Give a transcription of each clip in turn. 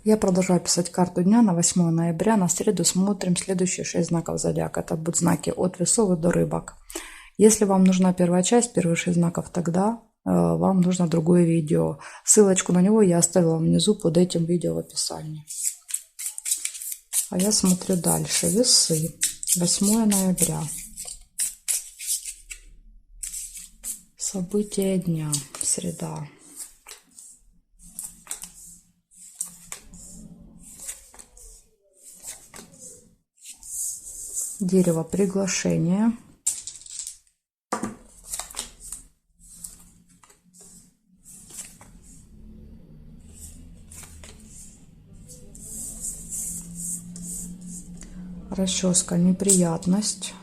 Я продолжаю писать карту дня на 8 ноября. На среду смотрим следующие 6 знаков зодиака. Это будут знаки от весов до рыбок. Если вам нужна первая часть, первые 6 знаков, тогда вам нужно другое видео. Ссылочку на него я оставила внизу под этим видео в описании. А я смотрю дальше. Весы. 8 ноября. События дня. Среда. Дерево приглашения. Расческа неприятность.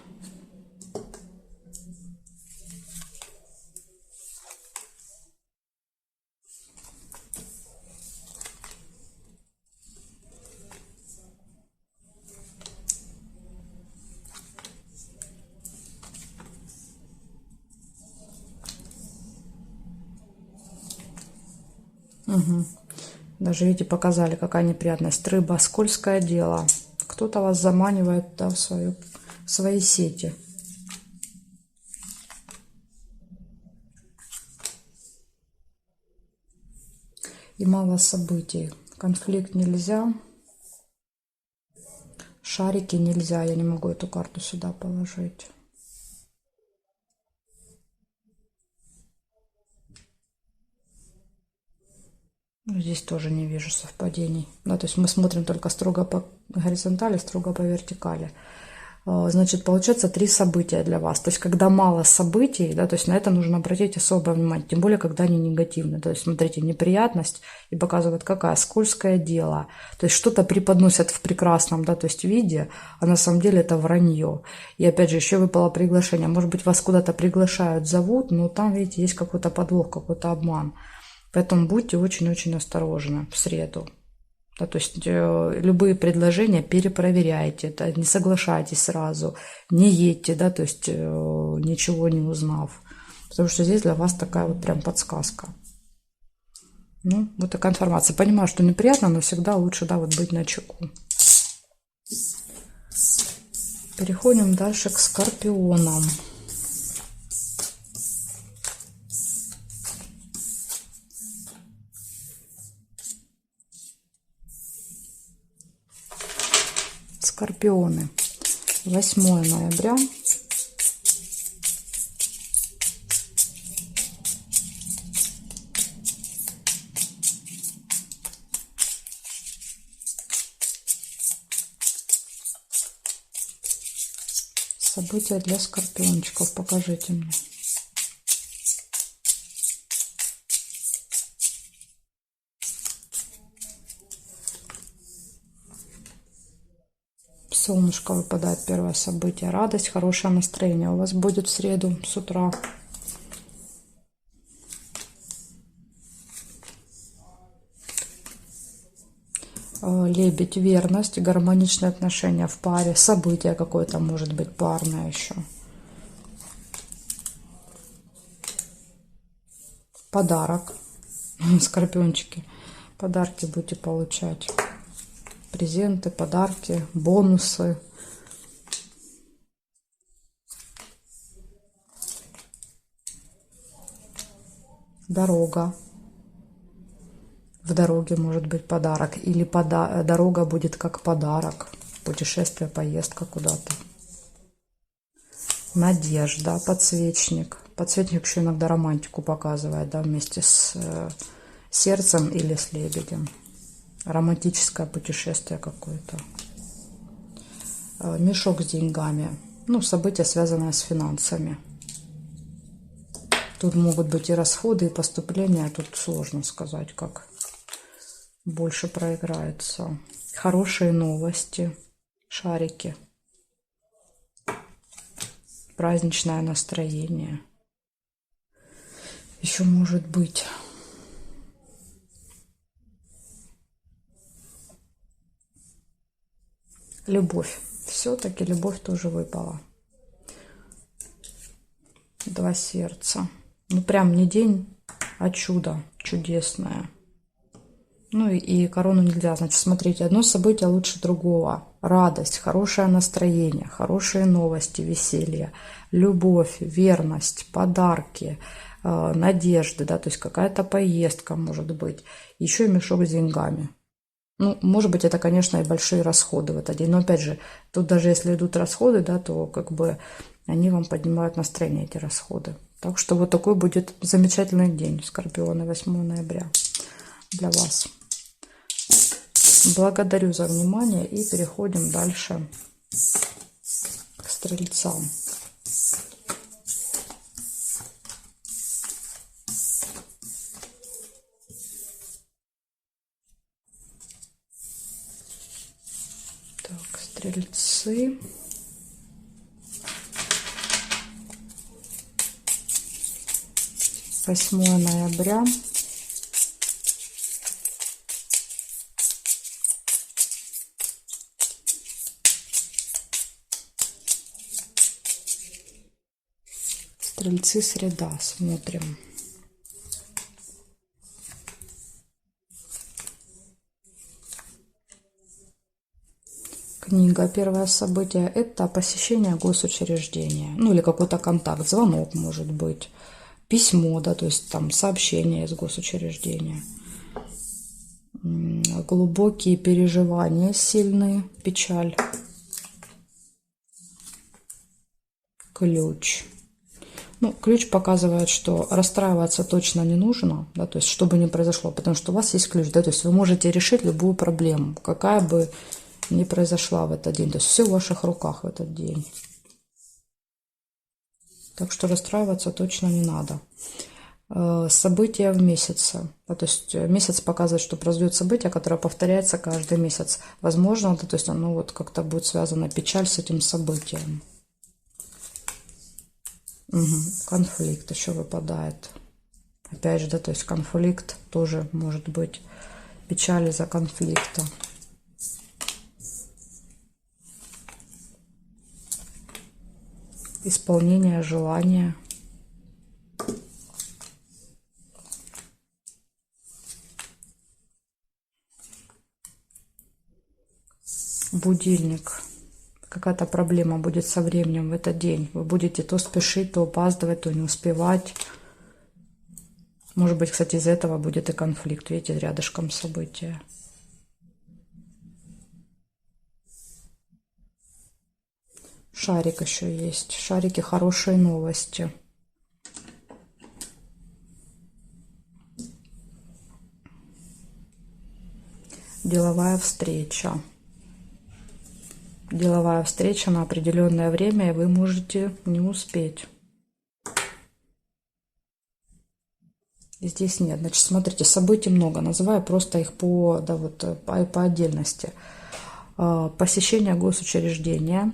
Угу. Даже, видите, показали, какая неприятность. Рыба, скользкое дело. Кто-то вас заманивает, да, в свои сети. И мало событий. Конфликт нельзя. Шарики нельзя. Я не могу эту карту сюда положить. Здесь тоже не вижу совпадений. Да, то есть мы смотрим только строго по горизонтали, строго по вертикали. Значит, получается 3 события для вас. То есть, когда мало событий, да, то есть на это нужно обратить особое внимание. Тем более, когда они негативные. То есть, смотрите, неприятность и показывает, какая скользкое дело. То есть, что-то преподносят в прекрасном, да, то есть виде, а на самом деле это вранье. И опять же, еще выпало приглашение. Может быть, вас куда-то приглашают, зовут, но там, видите, есть какой-то подвох, какой-то обман. Поэтому будьте очень-очень осторожны в среду. Да, то есть любые предложения перепроверяйте, да, не соглашайтесь сразу, не едьте, да, то есть ничего не узнав. Потому что здесь для вас такая вот прям подсказка. Ну, вот такая информация. Понимаю, что неприятно, но всегда лучше, да, вот быть начеку. Переходим дальше к скорпионам. Скорпионы. 8 ноября. События для скорпиончиков. Покажите мне. Солнышко выпадает, первое событие. Радость, хорошее настроение у вас будет в среду с утра. Лебедь, верность, гармоничные отношения в паре. Событие какое-то может быть парное еще. Подарок. Скорпиончики. Подарки будете получать. Презенты, подарки, бонусы. Дорога. В дороге может быть подарок. Или дорога будет как подарок. Путешествие, поездка куда-то. Надежда, подсвечник. Подсвечник еще иногда романтику показывает, да, вместе с сердцем или с лебедем. Романтическое путешествие какое-то. Мешок с деньгами. Ну, события, связанные с финансами. Тут могут быть и расходы, и поступления. Тут сложно сказать, как больше проиграется. Хорошие новости. Шарики. Праздничное настроение. Еще может быть... Любовь. Все-таки любовь тоже выпала. 2 сердца. Ну, прям не день, а чудо чудесное. Ну и корону нельзя. Значит, смотрите, одно событие лучше другого. Радость, хорошее настроение, хорошие новости, веселье, любовь, верность, подарки, надежды, да, то есть какая-то поездка может быть. Еще и мешок с деньгами. Ну, может быть, это, конечно, и большие расходы в этот день. Но, опять же, тут даже если идут расходы, да, то как бы они вам поднимают настроение, эти расходы. Так что вот такой будет замечательный день, Скорпионы, 8 ноября для вас. Благодарю за внимание и переходим дальше к Стрельцам. Так, Стрельцы. Восьмое ноября. Стрельцы, среда. Смотрим. Книга. Первое событие – это посещение госучреждения. Ну или какой-то контакт, звонок может быть. Письмо, да, то есть там сообщение из госучреждения. Глубокие переживания, сильные, печаль. Ключ. Ну, ключ показывает, что расстраиваться точно не нужно, да, то есть что бы ни произошло, потому что у вас есть ключ, да, то есть вы можете решить любую проблему, какая бы ни произошла в этот день, то есть все в ваших руках в этот день. Так что расстраиваться точно не надо. События в месяце. Да, то есть месяц показывает, что произойдет событие, которое повторяется каждый месяц. Возможно, да, то есть оно вот как-то будет связано, печаль с этим событием. Угу. Конфликт еще выпадает. Опять же, да, то есть конфликт тоже может быть. Печаль из-за конфликта. Исполнение желания. Будильник. Какая-то проблема будет со временем в этот день. Вы будете то спешить, то опаздывать, то не успевать. Может быть, кстати, из-за этого будет и конфликт. Видите, рядышком события. Шарик еще есть. Шарики, хорошие новости. Деловая встреча. Деловая встреча на определенное время, и вы можете не успеть. Здесь нет. Значит, смотрите, событий много. Называю просто их по отдельности. Посещение госучреждения.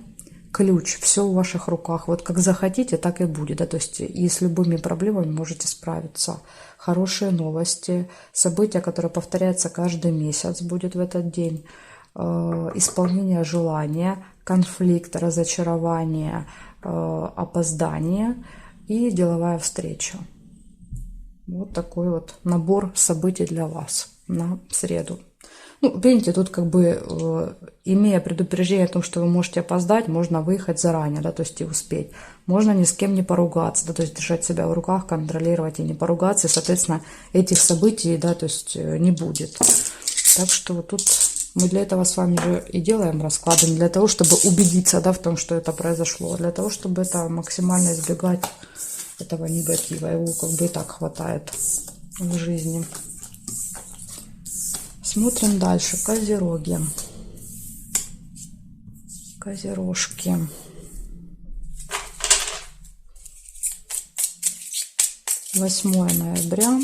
Ключ. Все в ваших руках. Вот как захотите, так и будет. Да? То есть и с любыми проблемами можете справиться. Хорошие новости. События, которые повторяются каждый месяц, будет в этот день. Исполнение желания, конфликт, разочарование, опоздание и деловая встреча. Вот такой вот набор событий для вас на среду. Ну, видите, тут как бы, имея предупреждение о том, что вы можете опоздать, можно выехать заранее, да, то есть и успеть. Можно ни с кем не поругаться, да, то есть держать себя в руках, контролировать и не поругаться, и, соответственно, этих событий, да, то есть не будет. Так что вот тут мы для этого с вами же и делаем расклады, не для того, чтобы убедиться, да, в том, что это произошло, а для того, чтобы это максимально избегать этого негатива. Его как бы и так хватает в жизни. Смотрим дальше. Козероги. Козерожки. Восьмое ноября.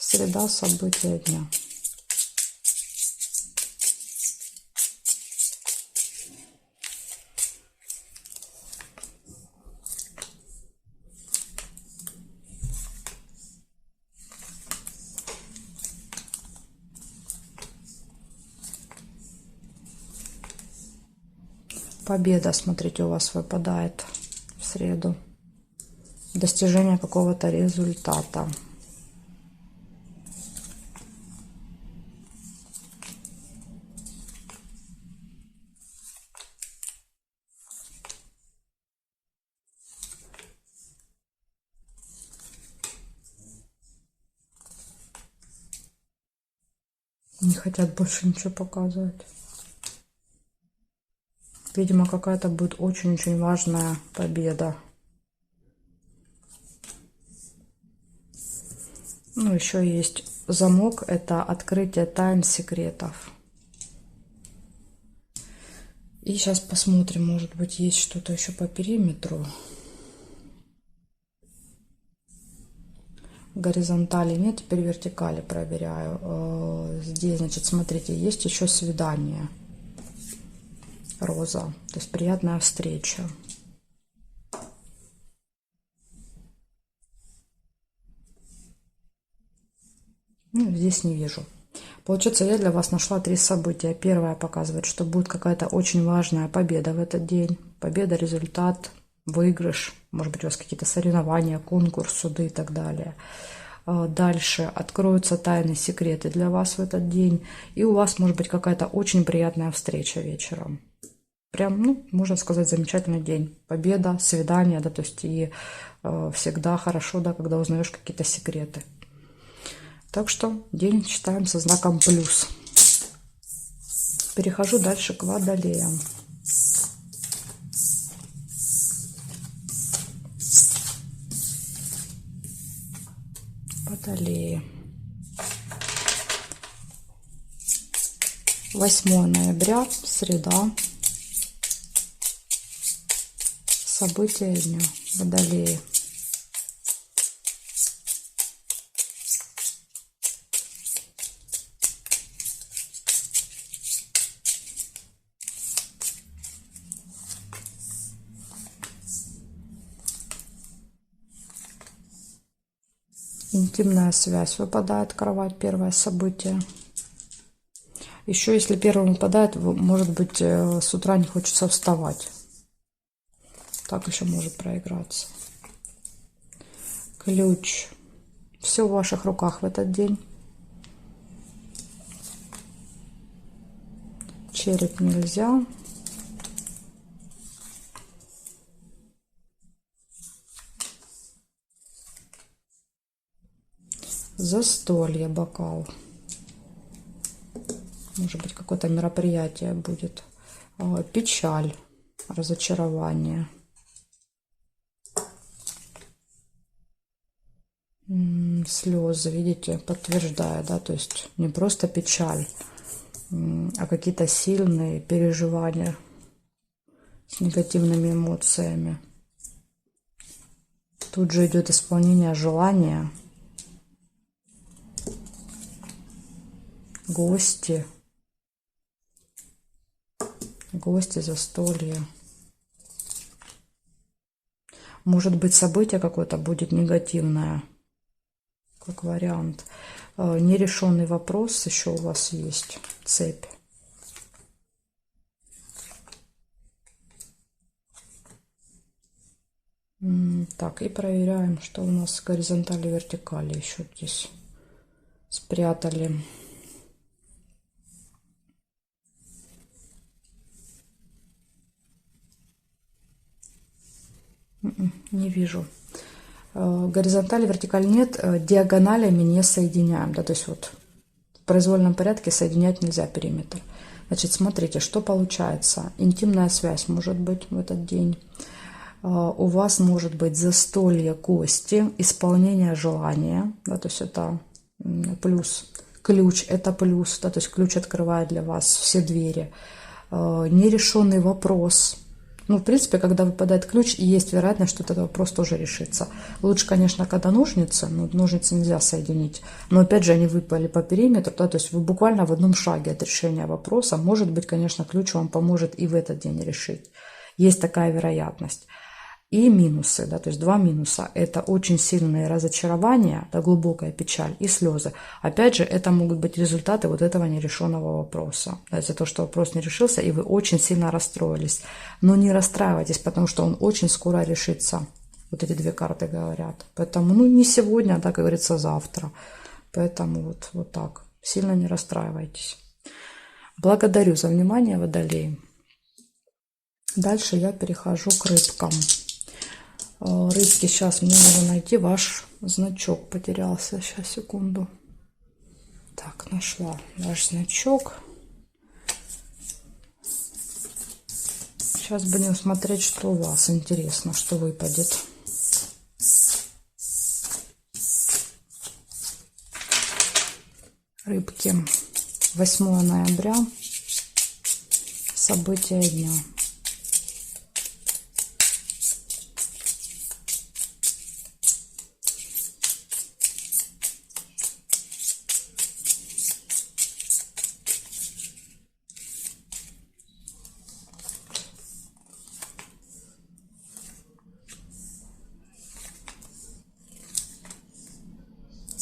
Среда, события дня. Победа, смотрите, у вас выпадает в среду. достижения какого-то результата. Не хотят больше ничего показывать. Видимо, какая-то будет очень-очень важная победа. Ну, еще есть замок. Это открытие тайн, секретов. И сейчас посмотрим, может быть, есть что-то еще по периметру. Горизонтали нет, теперь вертикали проверяю. Здесь, значит, смотрите, есть еще свидание. Роза, то есть приятная встреча. Ну, здесь не вижу. Получается, я для вас нашла 3 события. Первое показывает, что будет какая-то очень важная победа в этот день. Победа, результат, выигрыш. Может быть, у вас какие-то соревнования, конкурс, суды и так далее. Дальше откроются тайны, секреты для вас в этот день. И у вас может быть какая-то очень приятная встреча вечером. Прям, ну, можно сказать, замечательный день. Победа, свидание, да, то есть и всегда хорошо, да, когда узнаешь какие-то секреты. Так что день читаем со знаком плюс. Перехожу дальше к водолеям. Водолеи. 8 ноября, среда. События дня. Водолеи. Интимная связь выпадает, кровать, первое событие. Еще если первым выпадает, может быть, с утра не хочется вставать. Так еще может проиграться. Ключ. Все в ваших руках в этот день. Череп нельзя. Застолье, бокал. Может быть, какое-то мероприятие будет. Печаль, разочарование. Слезы, видите, подтверждая, да, то есть не просто печаль, а какие-то сильные переживания с негативными эмоциями. Тут же идет исполнение желания. Гости. Гости, застолье. Может быть, событие какое-то будет негативное, как вариант. Нерешенный вопрос еще у вас есть. Цепь. Так, и проверяем, что у нас горизонтали, вертикали еще здесь спрятали. Не вижу. Горизонтали, вертикаль нет, диагоналями не соединяем. Да, то есть вот в произвольном порядке соединять нельзя периметр. Значит, смотрите, что получается. Интимная связь может быть в этот день. У вас может быть застолье, гости, исполнение желания. Да, то есть это плюс. Ключ – это плюс. Да, то есть ключ открывает для вас все двери. Нерешенный вопрос. Ну, в принципе, когда выпадает ключ, есть вероятность, что этот вопрос тоже решится. Лучше, конечно, когда ножницы, но ножницы нельзя соединить. Но, опять же, они выпали по периметру, да, то есть вы буквально в одном шаге от решения вопроса. Может быть, конечно, ключ вам поможет и в этот день решить. Есть такая вероятность. И минусы, да, то есть 2 минуса. Это очень сильные разочарования, да, глубокая печаль и слезы. Опять же, это могут быть результаты вот этого нерешенного вопроса. Да, из-за того, что вопрос не решился, и вы очень сильно расстроились. Но не расстраивайтесь, потому что он очень скоро решится. Вот эти две карты говорят. Поэтому, ну, не сегодня, а, так, как говорится, завтра. Поэтому вот так. Сильно не расстраивайтесь. Благодарю за внимание, Водолеи. Дальше я перехожу к рыбкам. Рыбки, сейчас мне нужно найти ваш значок. Потерялся. Сейчас, секунду. Так, нашла ваш значок. Сейчас будем смотреть, что у вас интересно, что выпадет. Рыбки. 8 ноября. События дня.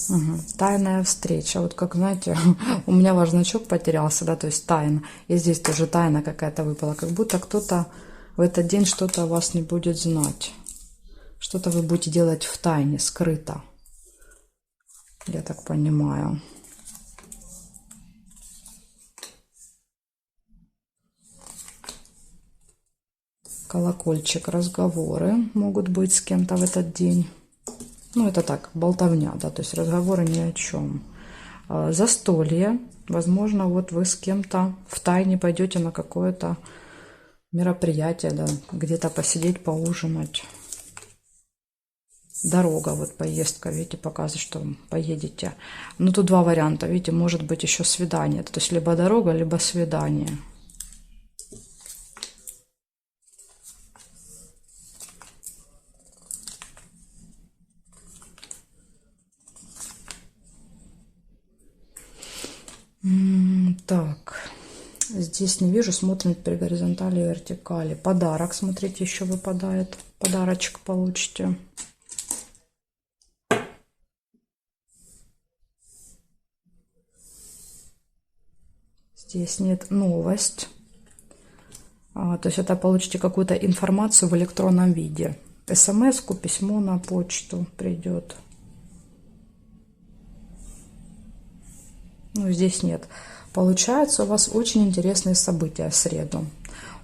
Угу. Тайная встреча. Вот как, знаете, у меня ваш значок потерялся, да, то есть тайна. И здесь тоже тайна какая-то выпала. Как будто кто-то в этот день что-то о вас не будет знать. Что-то вы будете делать в тайне, скрыто. Я так понимаю. Колокольчик. Разговоры могут быть с кем-то в этот день. Ну, это так, болтовня, да, то есть разговоры ни о чем. Застолье. Возможно, вот вы с кем-то втайне пойдете на какое-то мероприятие, да, где-то посидеть, поужинать. Дорога, вот поездка, видите, показывает, что поедете. Ну, тут два варианта, видите, может быть еще свидание. То есть либо дорога, либо свидание. Так, здесь не вижу, смотрим при горизонтали и вертикали. Подарок, смотрите, еще выпадает. Подарочек получите. Здесь нет новость. То есть это получите какую-то информацию в электронном виде. СМС-ку, письмо на почту придет. Ну, здесь нет. Получается, у вас очень интересные события в среду.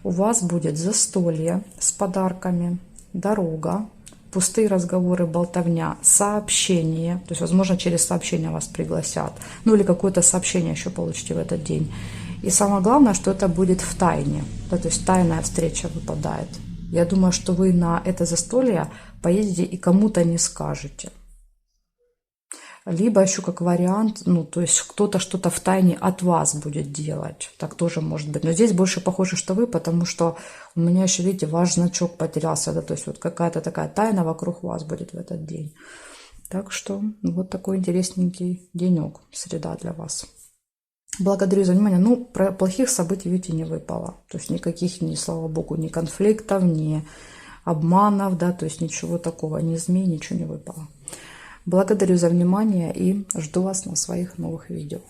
У вас будет застолье с подарками, дорога, пустые разговоры, болтовня, сообщение. То есть, возможно, через сообщение вас пригласят. Ну, или какое-то сообщение еще получите в этот день. И самое главное, что это будет в тайне. Да, то есть, тайная встреча выпадает. Я думаю, что вы на это застолье поедете и кому-то не скажете. Либо еще как вариант, ну, то есть кто-то что-то в тайне от вас будет делать. Так тоже может быть. Но здесь больше похоже, что вы, потому что у меня еще, видите, ваш значок потерялся. Да, то есть вот какая-то такая тайна вокруг вас будет в этот день. Так что вот такой интересненький денек, среда для вас. Благодарю за внимание. Ну, про плохих событий, видите, не выпало. То есть никаких, ни, слава богу, ни конфликтов, ни обманов, да, то есть ничего такого, ни змей, ничего не выпало. Благодарю за внимание и жду вас на своих новых видео.